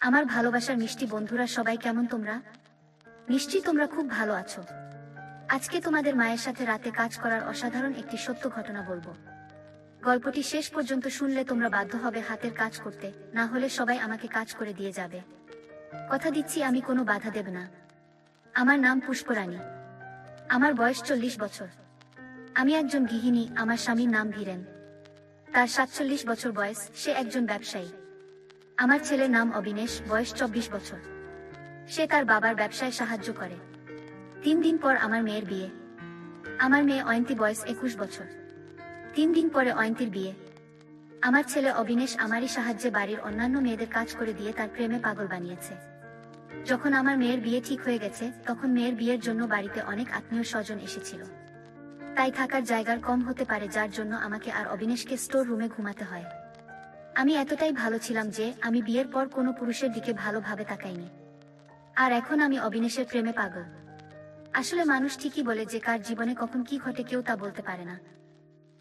আমার ভালোবাসার মিষ্টি বন্ধুরা সবাই কেমন তোমরা? নিশ্চয়ই তোমরা খুব ভালো আছো। আজকে তোমাদের মায়ের সাথে রাতে কাজ করার অসাধারণ একটি সত্য ঘটনা বলবো। গল্পটি শেষ পর্যন্ত শুনলে তোমরা বাধ্য হবে হাতের কাজ করতে, না হলে সবাই আমাকে কাজ করে দিয়ে যাবে। কথা দিচ্ছি আমি কোনো বাধা দেব না। আমার নাম পুষ্পরানী। আমার বয়স 40 বছর। আমি একজন গৃহিণী। আমার স্বামীর নাম ধীরেন। তার 47 বছর বয়স। সে একজন ব্যবসায়ী। আমার ছেলের নাম অবিনেশ, বয়স 24 বছর। সে তার বাবার ব্যবসায় সাহায্য করে। 3 দিন পর আমার মেয়ের বিয়ে। আমার মেয়ে অয়ন্তী, বয়স 21 বছর। 3 দিন পরে অয়ন্তীর বিয়ে। আমার ছেলে অবিনেশ আমারই সাহায্যে বাড়ির অন্যান্য মেয়েদের কাজ করে দিয়ে তার প্রেমে পাগল বানিয়েছে। যখন আমার মেয়ের বিয়ে ঠিক হয়ে গেছে, তখন মেয়ের বিয়ের জন্য বাড়িতে অনেক আত্মীয় স্বজন এসেছিল। তাই থাকার জায়গার কম হতে পারে, যার জন্য আমাকে আর অবিনেশকে স্টোর রুমে ঘুমাতে হয়। আমি এতটাই ভালো ছিলাম যে আমি বিয়ের পর কোনো পুরুষের দিকে ভালোভাবে তাকাইনি। আর এখন আমি অবিনেশের প্রেমে পাগল। আসলে মানুষ ঠিকই বলে যে কার জীবনে কখন কি ঘটে কেউ তা বলতে পারে না।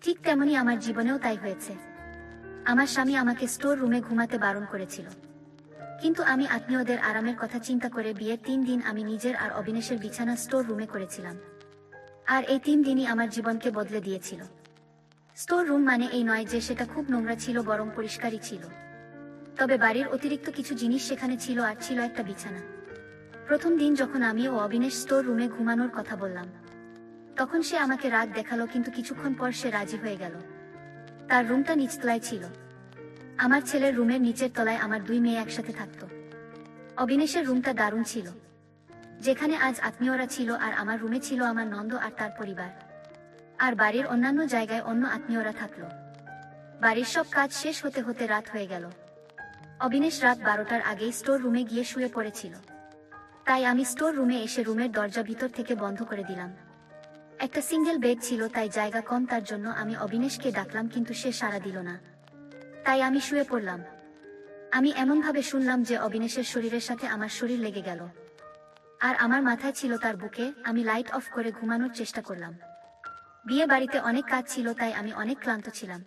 ঠিক তেমনি আমার জীবনেও তাই হয়েছে। আমার স্বামী আমাকে স্টোর রুমে ঘুমাতে বারণ করেছিল, কিন্তু আমি আত্মীয়দের আরামের কথা চিন্তা করে বিয়ের 3 দিন আমি নিজের আর অবিনেশের বিছানা স্টোর রুমে করেছিলাম। আর এই 3 দিনই আমার জীবনকে বদলে দিয়েছিল। স্টোর রুম মানে এই নয় যে সেটা খুব নোংরা ছিল, বরং পরিষ্কারই ছিল। তবে বাড়ির অতিরিক্ত কিছু জিনিস সেখানে ছিল, আর ছিল একটা বিছানা। প্রথম দিন যখন আমি ও অবিনেশ স্টোর রুমে ঘুমানোর কথা বললাম, তখন সে আমাকে রাগ দেখালো, কিন্তু কিছুক্ষণ পর সে রাজি হয়ে গেল। তার রুমটা নিচতলায় ছিল। আমার ছেলের রুমের নিচের তলায় আমার 2 মেয়ে একসাথে থাকতো। অবিনেশের রুমটা দারুণ ছিল, যেখানে আজ আত্মীয়রা ছিল, আর আমার রুমে ছিল আমার নন্দ আর তার পরিবার। আর বাড়ির অন্যান্য জায়গায় অন্য আত্মীয়রা থাকলো। বাড়ির সব কাজ শেষ হতে হতে রাত হয়ে গেল। অবিনেশ রাত 12টার আগেই স্টোর রুমে গিয়ে শুয়ে পড়েছিল। তাই আমি স্টোর রুমে এসে রুমের দরজা ভিতর থেকে বন্ধ করে দিলাম। একটা সিঙ্গেল বেড ছিল, তাই জায়গা কম, তার জন্য আমি অবিনেশকে ডাকলাম, কিন্তু সে সাড়া দিল না। তাই আমি শুয়ে পড়লাম। আমি এমনভাবে শুনলাম যে অবিনেশের শরীরের সাথে আমার শরীর লেগে গেল, আর আমার মাথায় ছিল তার বুকে। আমি লাইট অফ করে ঘুমানোর চেষ্টা করলাম। বিয়ে বাড়িতে অনেক কাজ ছিল, তাই আমি অনেক ক্লান্ত ছিলাম।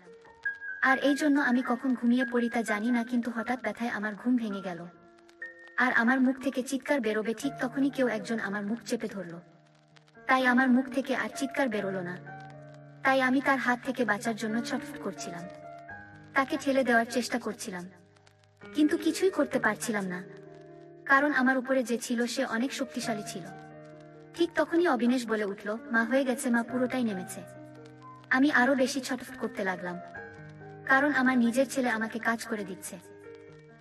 আর এই জন্য আমি কখন ঘুমিয়ে পড়ি তা জানি না, কিন্তু হঠাৎ ব্যথায় আমার ঘুম ভেঙে গেল। আর আমার মুখ থেকে চিৎকার বেরোবে ঠিক তখনই কেউ একজন আমার মুখ চেপে ধরল। তাই আমার মুখ থেকে আর চিৎকার বেরোলো না। তাই আমি তার হাত থেকে বাঁচার জন্য ছটফট করছিলাম। তাকে ঠেলে দেওয়ার চেষ্টা করছিলাম, কিন্তু কিছুই করতে পারছিলাম না, কারণ আমার উপরে যে ছিল সে অনেক শক্তিশালী ছিল। ঠিক তখনই অবিনেশ বলে উঠল, মা, হয়ে গেছে মা, পুরোটাই নেমেছে। আমি আরো বেশি ছটফট করতে লাগলাম, কারণ আমার নিজের ছেলে আমাকে কাজ করে দিচ্ছে।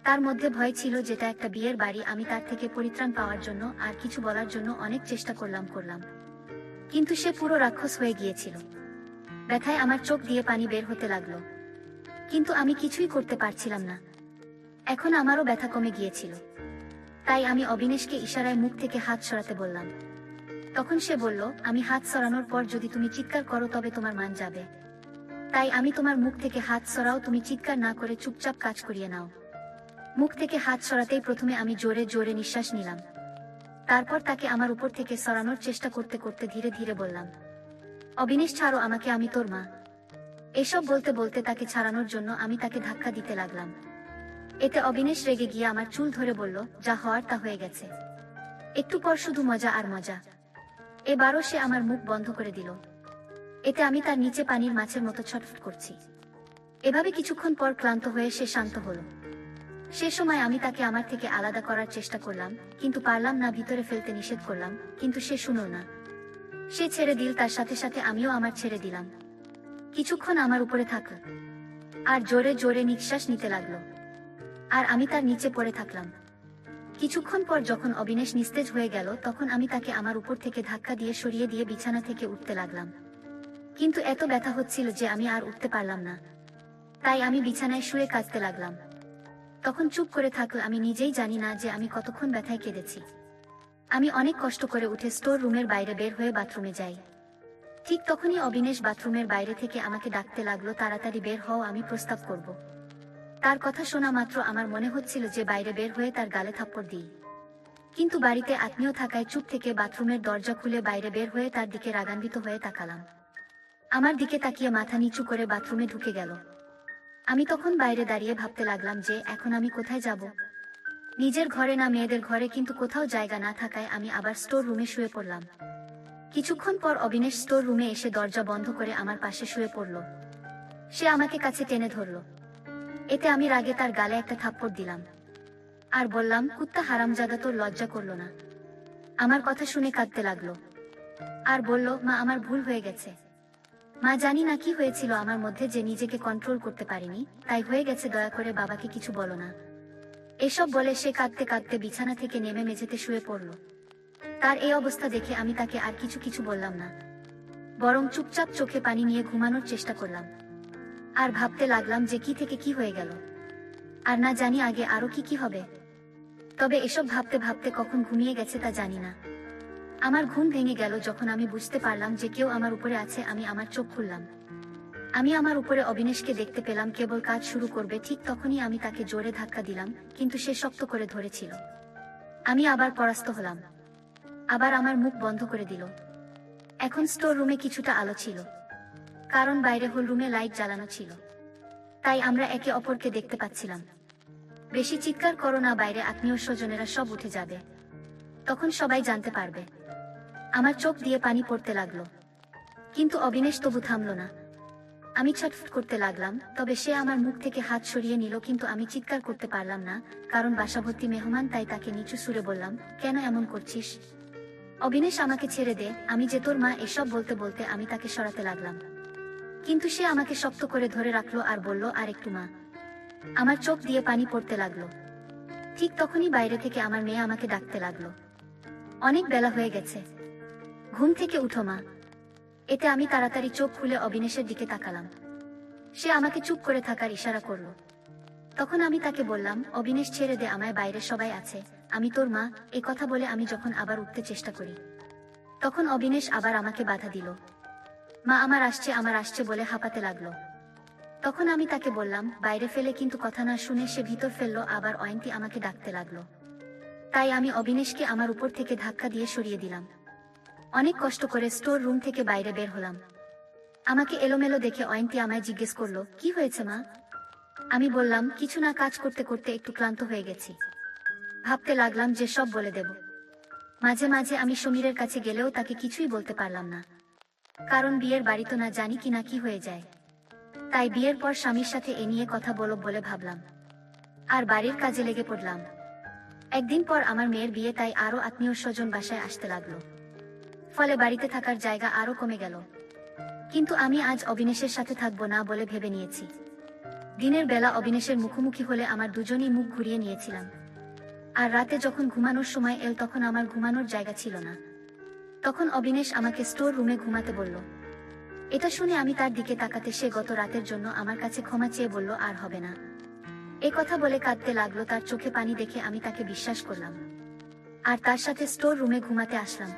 তার মধ্যে ভয় ছিল, যেটা একটা বিয়ের বাড়ি। আমি তার থেকে পরিত্রাণ পাওয়ার জন্য আর কিছু বলার জন্য অনেক চেষ্টা করলাম, কিন্তু সে পুরো রাক্ষস হয়ে গিয়েছিল। ব্যথায় আমার চোখ দিয়ে পানি বের হতে লাগলো, কিন্তু আমি কিছুই করতে পারছিলাম না। এখন আমারও ব্যথা কমে গিয়েছিল। তাই আমি অবিনেশকে ইশারায় মুখ থেকে হাত সরাতে বললাম। তখন সে বলল, আমি হাত সরানোর পর যদি তুমি চিৎকার করো তবে তোমার মান যাবে। তাই আমি তোমার মুখ থেকে হাত সরাও, তুমি চিৎকার না করে চুপচাপ কাজ করিয়ে নাও। মুখ থেকে হাত সরাতেই প্রথমে আমি জোরে জোরে নিঃশ্বাস নিলাম। তারপর তাকে আমার উপর থেকে সরানোর চেষ্টা করতে করতে ধীরে ধীরে বললাম, অবিনেশ, ছাড়ো আমাকে, আমি তোর মা। এসব বলতে বলতে তাকে ছাড়ানোর জন্য আমি তাকে ধাক্কা দিতে লাগলাম। এতে অবিনেশ রেগে গিয়ে আমার চুল ধরে বলল, যা হওয়ার তা হয়ে গেছে, একটু পর শুধু মজা আর মজা। এবারও সে আমার মুখ বন্ধ করে দিল। এতে আমি তার নিচে পানির মাছের মতো ছটফট করছি। এভাবে কিছুক্ষণ পর ক্লান্ত হয়ে সে শান্ত হলো। সে সময় আমি তাকে আমার থেকে আলাদা করার চেষ্টা করলাম, কিন্তু পারলাম না। ভিতরে ফেলতে নিষেধ করলাম, কিন্তু সে শুনল না। সে ছেড়ে দিল, তার সাথে সাথে আমিও আমার ছেড়ে দিলাম। কিছুক্ষণ আমার উপরে থাকল, আর জোরে জোরে নিঃশ্বাস নিতে লাগলো। আর আমি তার নিচে পড়ে থাকলাম। কিছুক্ষণ পর যখন অবিনেশ নিস্তেজ হয়ে গেল, তখন আমি তাকে আমার উপর থেকে ধাক্কা দিয়ে সরিয়ে দিয়ে বিছানা থেকে উঠতে লাগলাম। কিন্তু এত ব্যথা হচ্ছিল যে আমি আর উঠতে পারলাম না। তাই আমি বিছানায় শুয়ে কাঁদতে লাগলাম। তখন চুপ করে থাকল। আমি নিজেই জানি না যে আমি কতক্ষণ ব্যথায় কেঁদেছি। আমি অনেক কষ্ট করে উঠে স্টোর রুমের বাইরে বের হয়ে বাথরুমে যাই। ঠিক তখনই অবিনেশ বাথরুমের বাইরে থেকে আমাকে ডাকতে লাগলো, তাড়াতাড়ি বের হও, আমি প্রস্তাব করব। তার কথা শোনা মাত্র আমার মনে হচ্ছিল যে বাইরে বের হয়ে তার গালে থাপ্পড় দিই। কিন্তু বাড়িতে আত্মীয় থাকায় চুপ থেকে বাথরুমের দরজা খুলে বাইরে বের হয়ে তার দিকে রাগান্বিত হয়ে তাকালাম। আমার দিকে তাকিয়ে মাথা নিচু করে বাথরুমে ঢুকে গেল। আমি তখন বাইরে দাঁড়িয়ে ভাবতে লাগলাম যে এখন আমি কোথায় যাব। নিজের ঘরে না মেয়েদের ঘরে, কিন্তু কোথাও জায়গা না থাকায় আমি আবার স্টোর রুমে শুয়ে পড়লাম। কিছুক্ষণ পর অবিনেশ স্টোর রুমে এসে দরজা বন্ধ করে আমার পাশে শুয়ে পড়ল। সে আমাকে কাছে টেনে ধরল। এতে আমি রাগে তার গালে একটা থাপ্পড় দিলাম আর বললাম, কুত্তা হারামজাদা, তোর লজ্জা করলো না? আমার কথা শুনে কাঁদতে লাগলো আর বলল, মা আমার ভুল হয়ে গেছে। মা, জানি না কি হয়েছিল আমার মধ্যে যে নিজেকে কন্ট্রোল করতে পারিনি, তাই হয়ে গেছে, দয়া করে বাবাকে কিছু বলো না। এসব বলে সে কাঁদতে কাঁদতে বিছানা থেকে নেমে মেঝেতে শুয়ে পড়ল। তার এই অবস্থা দেখে আমি তাকে আর কিছু বললাম না, বরং চুপচাপ চোখে পানি নিয়ে ঘুমানোর চেষ্টা করলাম। আর ভাবতে লাগলাম যে কি থেকে কি হয়ে গেল, আর না জানি আগে আরো কি হবে। তবে এসব ভাবতে ভাবতে কখন ঘুমিয়ে গেছে তা জানি না। আমার ঘুম ভেঙে গেল যখন আমি বুঝতে পারলাম যে কেউ আমার উপরে আছে। আমি আমার চোখ খুললাম। আমি আমার উপরে অবিনেশকে দেখতে পেলাম। কেবল কাজ শুরু করবে ঠিক তখনই আমি তাকে জোরে ধাক্কা দিলাম, কিন্তু সে শক্ত করে ধরেছিল। আমি আবার পরাস্ত হলাম। আবার আমার মুখ বন্ধ করে দিল। এখন স্টোর রুমে কিছুটা আলো ছিল, কারণ বাইরে হল রুমে লাইট জ্বালানো ছিল, তাই আমরা একে অপরকে দেখতে পাচ্ছিলাম। বেশি চিৎকার করো না, বাইরে আত্মীয় স্বজনেরা সব উঠে যাবে, তখন সবাই জানতে পারবে। আমার চোখ দিয়ে পানি পড়তে লাগলো, কিন্তু অবিনেশ তবু থামলো না। আমি ছটফট করতে লাগলাম, তবে সে আমার মুখ থেকে হাত সরিয়ে নিল। কিন্তু আমি চিৎকার করতে পারলাম না, কারণ বাসাভর্তি মেহমান, তাই তাকে নিচু সুরে বললাম, কেন এমন করছিস? অবিনেশ, আমাকে ছেড়ে দে, আমি যে তোর মা। এসব বলতে বলতে আমি তাকে সরাতে লাগলাম, কিন্তু সে আমাকে শক্ত করে ধরে রাখলো আর বলল, আর একটু মা। আমার চোখ দিয়ে পানি পড়তে লাগলো। ঠিক তখনই বাইরে থেকে আমার মেয়ে আমাকে ডাকতে লাগলো, অনেক বেলা হয়ে গেছে, ঘুম থেকে উঠো মা। এতে আমি তাড়াতাড়ি চোখ খুলে অবিনেশের দিকে তাকালাম। সে আমাকে চুপ করে থাকার ইশারা করলো। তখন আমি তাকে বললাম, অবিনেশ, ছেড়ে দে আমায়, বাইরে সবাই আছে, আমি তোর মা। এ কথা বলে আমি যখন আবার উঠতে চেষ্টা করি, তখন অবিনেশ আবার আমাকে বাধা দিল। মা, আমার আসছে বলে হাঁপাতে লাগলো। তখন আমি তাকে বললাম, বাইরে ফেলে, কিন্তু কথা না শুনে সে ভিতর ফেললো। আবার অয়ন্তী আমাকে ডাকতে লাগলো, তাই আমি অবিনেশকে আমার উপর থেকে ধাক্কা দিয়ে সরিয়ে দিলাম। অনেক কষ্ট করে স্টোর রুম থেকে বাইরে বের হলাম। আমাকে এলোমেলো দেখে অয়ন্তী আমায় জিজ্ঞেস করলো, কি হয়েছে মা? আমি বললাম, কিছু না, কাজ করতে করতে একটু ক্লান্ত হয়ে গেছি, ভাবতে লাগলাম যে সব বলে দেব। মাঝে মাঝে আমি সমীরের কাছে গেলেও তাকে কিছুই বলতে পারলাম না, কারণ বিয়ের বাড়ি তো না জানি কি না কি হয়ে যায়। তাই বিয়ের পর স্বামীর সাথে এ নিয়ে কথা বলব বলে ভাবলাম, আর বাড়ির কাজে লেগে পড়লাম। একদিন পর আমার মেয়ের বিয়ে, তাই আরো আত্মীয় স্বজন বাসায় আসতে লাগলো। ফলে বাড়িতে থাকার জায়গা আরো কমে গেল। কিন্তু আমি আজ অবিনেশের সাথে থাকবো না বলে ভেবে নিয়েছি। দিনের বেলা অবিনেশের মুখোমুখি হলে আমার দুজনই মুখ ঘুরিয়ে নিয়েছিলাম, আর রাতে যখন ঘুমানোর সময় এল তখন আমার ঘুমানোর জায়গা ছিল না। তখন অবিনেশ আমাকে স্টোর রুমে ঘুমাতে বলল। এটা শুনে আমি তার দিকে তাকাতে সে গত রাতের জন্য আমার কাছে ক্ষমা চেয়ে বলল, আর হবে না। এ কথা বলে কাঁদতে লাগলো। তার চোখে পানি দেখে আমি তাকে বিশ্বাস করলাম, আর তার সাথে স্টোর রুমে ঘুমাতে আসলাম।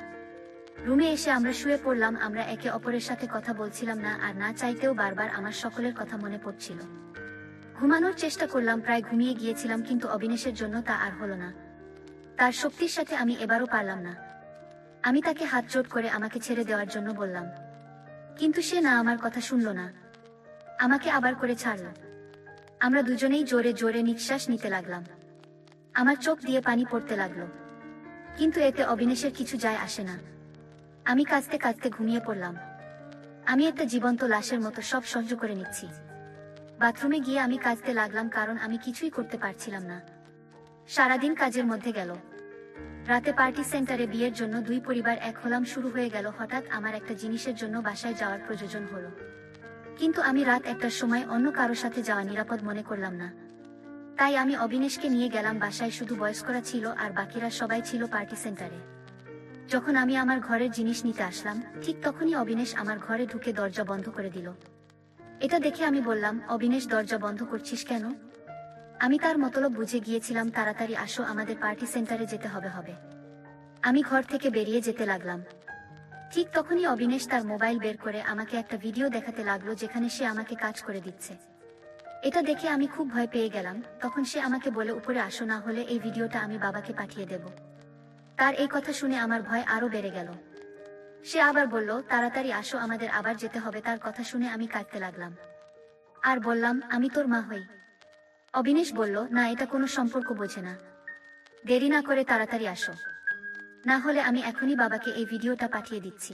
রুমে এসে আমরা শুয়ে পড়লাম। আমরা একে অপরের সাথে কথা বলছিলাম না, আর না চাইতেও বারবার আমার সকলের কথা মনে পড়ছিল। ঘুমানোর চেষ্টা করলাম, প্রায় ঘুমিয়ে গিয়েছিলাম, কিন্তু অবিনেশের জন্য তা আর হলো না। তার শক্তির সাথে আমি এবারও পারলাম না। আমি তাকে হাত জোড় করে আমাকে ছেড়ে দেওয়ার জন্য বললাম, কিন্তু সে না, আমার কথা শুনল না, আমাকে আবার করে ছাড়ল। আমরা দুজনেই জোরে জোরে নিঃশ্বাস নিতে লাগলাম। আমার চোখ দিয়ে পানি পড়তে লাগলো, কিন্তু এতে অবিনেশের কিছু যায় আসে না। আমি কাঁদতে কাঁদতে ঘুমিয়ে পড়লাম। আমি একটা জীবন্ত লাশের মতো সব সহ্য করে নিচ্ছি। বাথরুমে গিয়ে আমি কাঁদতে লাগলাম, কারণ আমি কিছুই করতে পারছিলাম না। সারাদিন কাজের মধ্যে গেল। রাতে পার্টি সেন্টারে বিয়ের জন্য দুই পরিবার এক হলাম। শুরু হয়ে গেল। হঠাৎ আমার একটা জিনিসের জন্য বাসায় যাওয়ার প্রয়োজন হলো, কিন্তু আমি রাত 1টার সময় অন্য কারো সাথে যাওয়া নিরাপদ মনে করলাম না। তাই আমি অবিনেশকে নিয়ে গেলাম বাসায়। শুধু বয়স্করা ছিল আর বাকিরা সবাই ছিল পার্টি সেন্টারে। যখন আমি আমার ঘরের জিনিস নিতে আসলাম, ঠিক তখনই অবিনেশ আমার ঘরে ঢুকে দরজা বন্ধ করে দিল। এটা দেখে আমি বললাম, অবিনেশ, দরজা বন্ধ করছিস কেন? আমি তার মতলব বুঝে গিয়েছিলাম, তাড়াতাড়ি আসো, আমাদের পার্টি সেন্টারে যেতে হবে। আমি ঘর থেকে বেরিয়ে যেতে লাগলাম। ঠিক তখনই অবিনেশ তার মোবাইল বের করে আমাকে একটা ভিডিও দেখাতে লাগলো, যেখানে সে আমাকে কাজ করে দিচ্ছে। এটা দেখে আমি খুব ভয় পেয়ে গেলাম। তখন সে আমাকে বলে, উপরে আসো, না হলে এই ভিডিওটা আমি বাবাকে পাঠিয়ে দেব। তার এই কথা শুনে আমার ভয় আরো বেড়ে গেল। সে আবার বলল, তাড়াতাড়ি আসো, আমাদের আবার যেতে হবে। তার কথা শুনে আমি কাঁদতে লাগলাম আর বললাম, আমি তোর মা হই। অবিনেশ বলল, না, এটা কোনো সম্পর্ক বোঝে না। দেরি না করে তাড়াতাড়ি আসো, না হলে আমি এখনই বাবাকে এই ভিডিওটা পাঠিয়ে দিচ্ছি।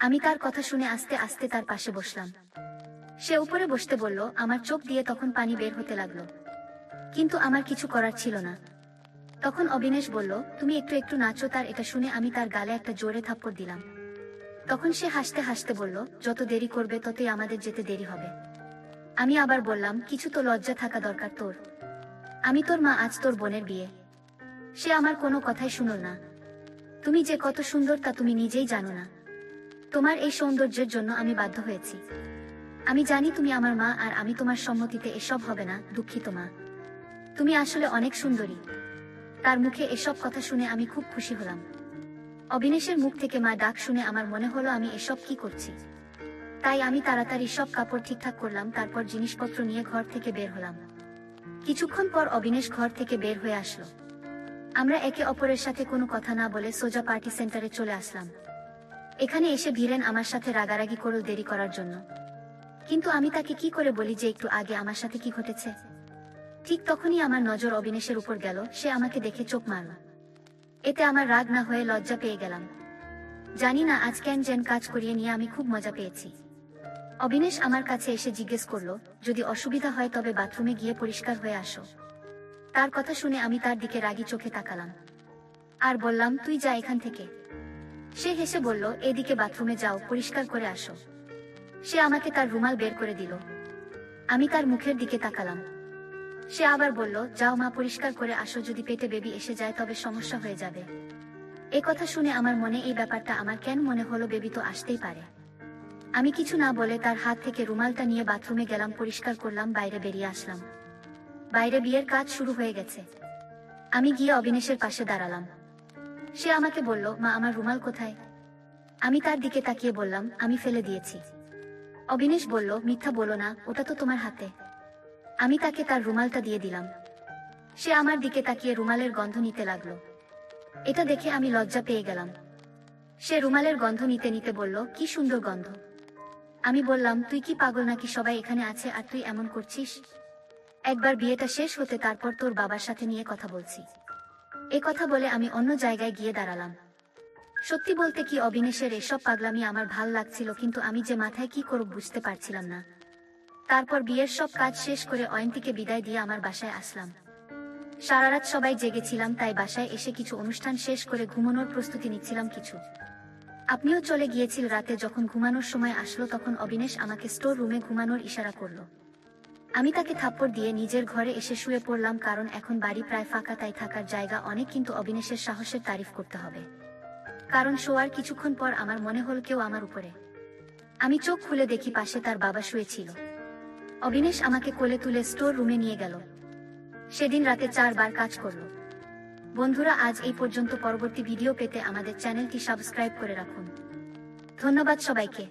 আমি তার কথা শুনে আস্তে আস্তে তার পাশে বসলাম। সে উপরে বসতে বলল, আমার চোখ দিয়ে তখন পানি বের হতে লাগলো, কিন্তু আমার কিছু করার ছিল না। তখন অবিনেশ বলল, তুমি একটু একটু নাচো। তার এটা শুনে আমি তার গালে একটা জোরে থাপ্পড় দিলাম। তখন সে হাসতে হাসতে বলল, যত দেরি করবে ততই আমাদের যেতে দেরি হবে। আমি আবার বললাম, কিছু তো লজ্জা থাকা দরকার তোর, আমি তোর মা, আজ তোর বোনের বিয়ে। সে আমার কোনো কথাই শুনল না। তুমি যে কত সুন্দর তা তুমি নিজেই জানো না। তোমার এই সৌন্দর্যের জন্য আমি বাধ্য হয়েছি। আমি জানি তুমি আমার মা, আর আমি তোমার সম্মতিতে এসব হবে না। দুঃখিত মা, তুমি আসলে অনেক সুন্দরী। তার মুখে এসব কথা শুনে আমি খুব খুশি হলাম। অবিনেশের মুখ থেকে মা ডাক শুনে আমার মনে হলো আমি এসব কি করছি। তাই আমি তাড়াতাড়ি সব কাপড় ঠিকঠাক করলাম, তারপর জিনিসপত্র নিয়ে ঘর থেকে বের হলাম। কিছুক্ষণ পর অবিনেশ ঘর থেকে বের হয়ে আসলো। আমরা একে অপরের সাথে কোনো কথা না বলে সোজা পার্টি সেন্টারে চলে আসলাম। এখানে এসে ভিরেন আমার সাথে রাগারাগি করল দেরি করার জন্য, কিন্তু আমি তাকে কি করে বলি যে একটু আগে আমার সাথে কি ঘটেছে। ঠিক তখনই আমার নজর অবিনেশের উপর গেল। সে আমাকে দেখে চোখ মারল। এতে আমার রাগ না হয়ে লজ্জা পেয়ে গেলাম। জানি না আজ কেন যেন কাজ করিয়ে নিয়ে আমি খুব মজা পেয়েছি। অবিনেশ আমার কাছে এসে জিজ্ঞেস করলো, যদি অসুবিধা হয় তবে বাথরুমে গিয়ে পরিষ্কার হয়ে আসো। তার কথা শুনে আমি তার দিকে রাগী চোখে তাকালাম আর বললাম, তুই যা এখান থেকে। সে হেসে বলল, এদিকে বাথরুমে যাও, পরিষ্কার করে আসো। সে আমাকে তার রুমাল বের করে দিল। আমি তার মুখের দিকে তাকালাম। সে আবার বলল, যাও মা, পরিষ্কার করে আসো, যদি পেটে বেবি এসে যায় তবে সমস্যা হয়ে যাবে। এ কথা শুনে আমার মনে এই ব্যাপারটা আমার কেন মনে হলো, বেবি তো আসতেই পারে। আমি কিছু না বলে তার হাত থেকে রুমালটা নিয়ে বাথরুমে গেলাম, পরিষ্কার করলাম, বাইরে বেরিয়ে আসলাম। বাইরে বিয়ের কাজ শুরু হয়ে গেছে। আমি গিয়ে অবিনেশের পাশে দাঁড়ালাম। সে আমাকে বলল, মা আমার রুমাল কোথায়? আমি তার দিকে তাকিয়ে বললাম, আমি ফেলে দিয়েছি। অবিনেশ বলল, মিথ্যা বলো না, ওটা তো তোমার হাতে। আমি তাকে তার রুমালটা দিয়ে দিলাম। সে আমার দিকে তাকিয়ে রুমালের গন্ধ নিতে লাগলো। এটা দেখে আমি লজ্জা পেয়ে গেলাম। সে রুমালের গন্ধ নিতে নিতে বলল, কি সুন্দর গন্ধ। আমি বললাম, তুই কি পাগল নাকি? সবাই এখানে আছে আর তুই এমন করছিস? একবার বিয়েটা শেষ হতে তারপর তোর বাবার সাথে নিয়ে কথা বলছি। এ কথা বলে আমি অন্য জায়গায় গিয়ে দাঁড়ালাম। সত্যি বলতে কি, অবিনেশের এসব পাগলামি আমার ভাল লাগছিল, কিন্তু আমি যে মাথায় কি করব বুঝতে পারছিলাম না। তারপর বিয়ের সব কাজ শেষ করে অয়ন্তীকে বিদায় দিয়ে আমার বাসায় আসলাম। সারা রাত সবাই জেগেছিলাম, তাই বাসায় এসে কিছু অনুষ্ঠান শেষ করে ঘুমানোর প্রস্তুতি নিচ্ছিলাম কিছু। আপনিও চলে গিয়েছিল। রাতে যখন ঘুমানোর সময় আসলো তখন অবিনেশ আমাকে স্টোর রুমে ঘুমানোর ইশারা করলো। আমি তাকে থাপ্পড় দিয়ে নিজের ঘরে এসে শুয়ে পড়লাম, কারণ এখন বাড়ি প্রায় ফাঁকা, তাই থাকার জায়গা অনেক। কিন্তু অবিনেশের সাহসের তারিফ করতে হবে, কারণ শোয়ার কিছুক্ষণ পর আমার মনে হল কেউ আমার উপরে। আমি চোখ খুলে দেখি পাশে তার বাবা শুয়েছিল। অবিনেশ আমাকে কোলে তুলে স্টোর রুমে নিয়ে গেল। সেদিন রাতে 4 বার কাজ করলো। বন্ধুরা, আজ এই পর্যন্ত। পরবর্তী ভিডিও পেতে আমাদের চ্যানেলটি সাবস্ক্রাইব করে রাখুন। ধন্যবাদ সবাইকে।